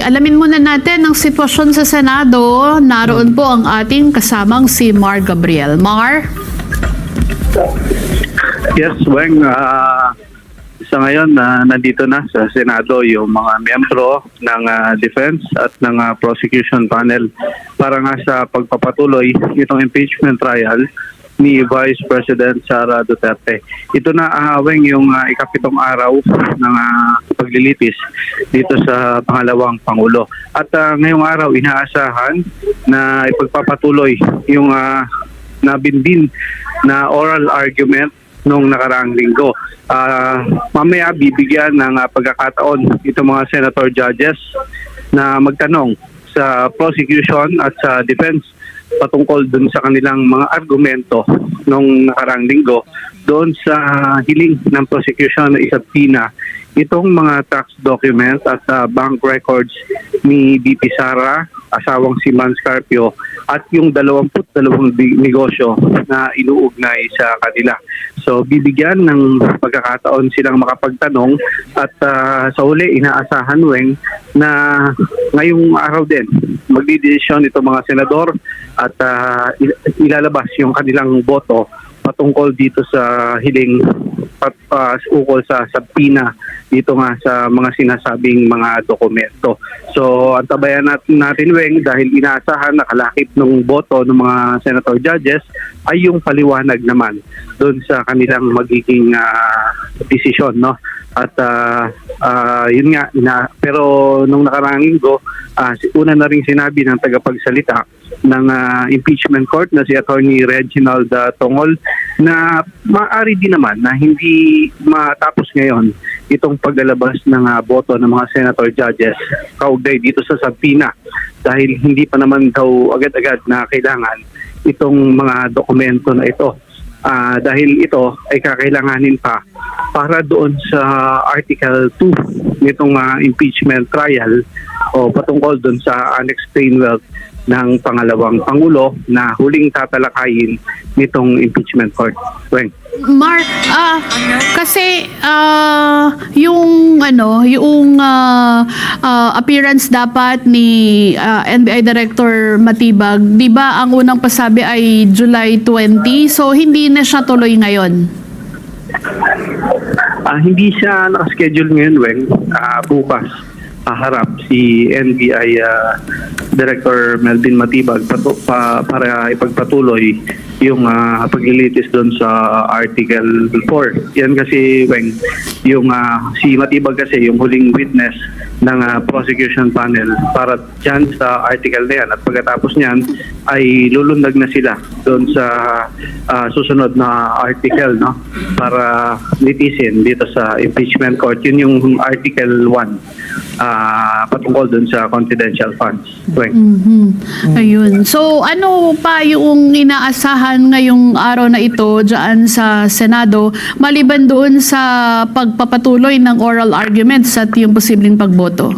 Alamin muna natin ang sitwasyon sa Senado. Naroon po ang ating kasamang si Mar Gabriel. Mar? Yes, Weng. Sa ngayon, nandito na sa Senado yung mga miyembro ng Defense at ng Prosecution Panel para nga sa pagpapatuloy itong impeachment trial ni Vice President Sara Duterte. Ito na, Weng, yung ikapitong araw ng paglilitis dito sa pangalawang Pangulo. At ngayong araw, inaasahan na ipagpapatuloy yung nabindin na oral argument nung nakaraang linggo. Mamaya bibigyan ng pagkakataon itong mga senator judges na magtanong sa prosecution at sa defense patungkol dun sa kanilang mga argumento nung nakaraang linggo doon sa hiling ng prosecution na isabtina itong mga tax documents at bank records ni BP Sara, asawang si Man Scarpio, at yung 22 negosyo na inuugnay sa kanila. So bibigyan ng pagkakataon silang makapagtanong at sa huli inaasahan, Weng, na ngayong araw din magdidesisyon itong mga senador at ilalabas yung kanilang boto patungkol dito sa hiling ukol sa sabina dito nga sa mga sinasabing mga dokumento. So antabayan natin, Weng, dahil inaasahan na kalakip ng boto ng mga senator judges ay yung paliwanag naman doon sa kanilang magiging desisyon, no? At yun nga, pero nung nakaraang linggo, una na rin sinabi ng tagapagsalita ng impeachment court na si Attorney Reginald Tongol na maaari din naman na hindi matapos ngayon itong paglalabas ng boto ng mga senator judges kaugnay dito sa sabina dahil hindi pa naman daw agad-agad na kailangan itong mga dokumento na ito. Dahil ito ay kakailanganin pa para doon sa Article 2 nitong impeachment trial o patungkol doon sa unexplained wealth ng pangalawang Pangulo na huling tatalakayin nitong impeachment court. Weng. Mar, kasi yung appearance dapat ni NBI Director Matibag, 'di ba ang unang pasabi ay July 20, so hindi na siya tuloy ngayon. Hindi siya nakaschedule ngayon, Weng. Bukas harap si NBI Director Melvin Matibag para ipagpatuloy yung paglilitis doon sa Article 4. Yan kasi, Weng, yung si Matibag kasi yung huling witness ng prosecution panel para dyan sa article na yan. At pagkatapos niyan ay lulundag na sila doon sa susunod na article, no, para litisin dito sa impeachment court. Yun yung Article 1 patungkol doon sa confidential funds. Ayun. So ano pa yung inaasahan ngayong araw na ito dyan sa Senado maliban doon sa pagpapatuloy ng oral arguments at yung posibleng pagboto?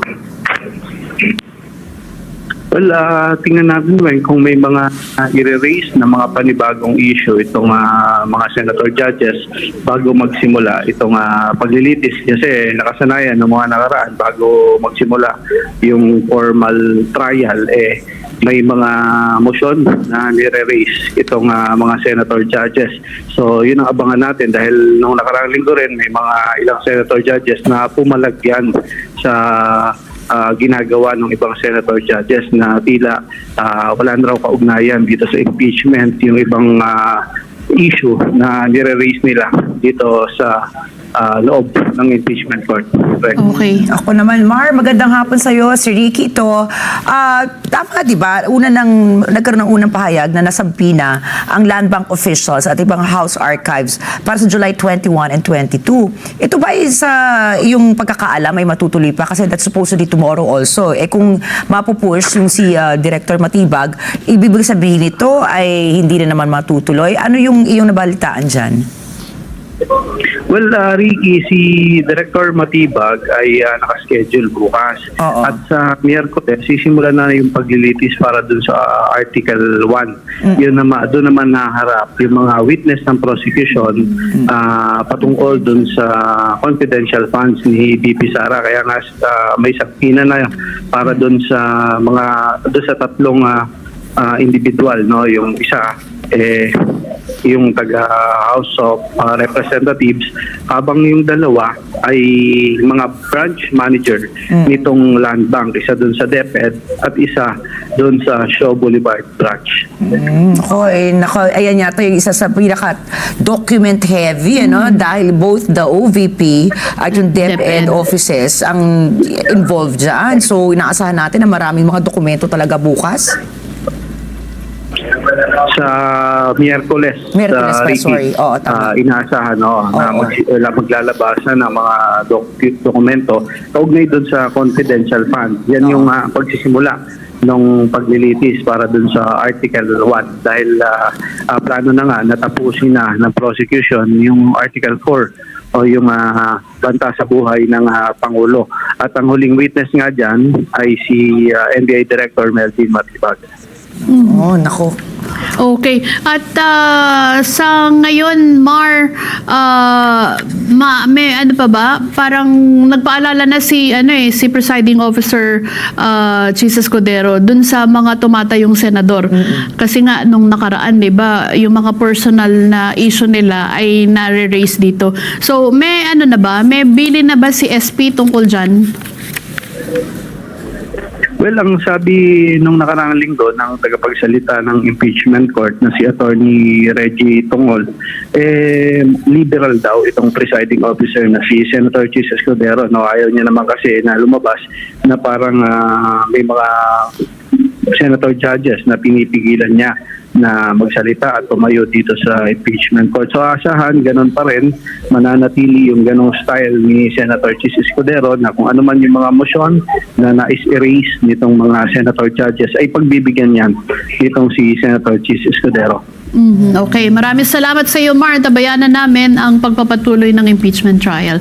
Well, tingnan natin, Weng, kung may mga i-raise na mga panibagong issue itong mga senator judges bago magsimula itong paglilitis. Kasi nakasanayan ng mga nakaraan bago magsimula yung formal trial, may mga motion na nire-raise itong mga senator judges. So yun ang abangan natin dahil nung nakaraang linggo rin may mga ilang senator judges na pumalagyan sa ginagawa ng ibang senator judges na tila wala na raw kaugnayan dito sa impeachment, yung ibang issue na nire-raise nila dito sa loob ng impeachment court. Okay. Ako naman, Mar, magandang hapon sa iyo. Si Ricky ito. Tama, di ba? Nagkaroon ng unang pahayag na nasampina ang land bank officials at ibang house archives para sa July 21 and 22. Ito ba yung pagkakaalam ay matutuloy pa? Kasi that's supposedly tomorrow also. Kung mapupush yung si Director Matibag, ibig sabihin nito ay hindi na naman matutuloy. Ano yung iyong nabalitaan dyan? Well, Ricky, si Director Matibag ay nakaschedule bukas. Oo. At sa Miyerkules, sisimula na yung paglilitis para dun sa Article 1. Yun naman, doon naman naharap yung mga witness ng prosecution patungkol dun sa confidential funds ni BP Sara. Kaya nga may sakina na para dun sa doon sa tatlong individual, no, yung isa yung taga House of Representatives, habang yung dalawa ay mga branch manager nitong land bank, isa doon sa DepEd at isa doon sa Shaw Boulevard branch. Ayan yata yung isa sa pinaka document heavy, dahil both the OVP at yung DepEd offices ang involved dyan. So inaasahan natin na maraming mga dokumento talaga bukas. Sa Miyerkules Miyerkules pa, Ricky, sorry. Oo, tama. inaasahan na maglalabasan ng mga dokumento kaugnay doon sa confidential fund. Yan yung pagsisimula ng paglilitis para doon sa Article 1 dahil plano na nga natapusin na ng prosecution yung Article 4 o yung banta sa buhay ng Pangulo. At ang huling witness nga dyan ay si NBI Director Melvin Matibag. Oh, nako. Okay. At sa ngayon, Mar, may ano pa ba? Parang nagpaalala na si presiding officer Jesus Escudero dun sa mga tumatayong senador. Kasi nga nung nakaraan, 'di ba, yung mga personal na issue nila ay nare-raise dito. So, may ano na ba? May bili na ba si SP tungkol diyan? Well, ang sabi nung nakaraang linggo ng tagapagsalita ng impeachment court na si Attorney Reggie Tungol, liberal daw itong presiding officer na si Senator Jesus Escudero. No, ayaw niya naman kasi na lumabas na parang may mga senator judges na pinipigilan niya na magsalita at tumayo dito sa impeachment court. So asahan, ganun pa rin, mananatili yung ganong style ni Senator Jesus Escudero na kung ano man yung mga motion na nais-erase nitong mga senator judges ay pagbibigyan yan itong si Senator Jesus Escudero. Okay, maraming salamat sa iyo, Mar. Tabayanan namin ang pagpapatuloy ng impeachment trial.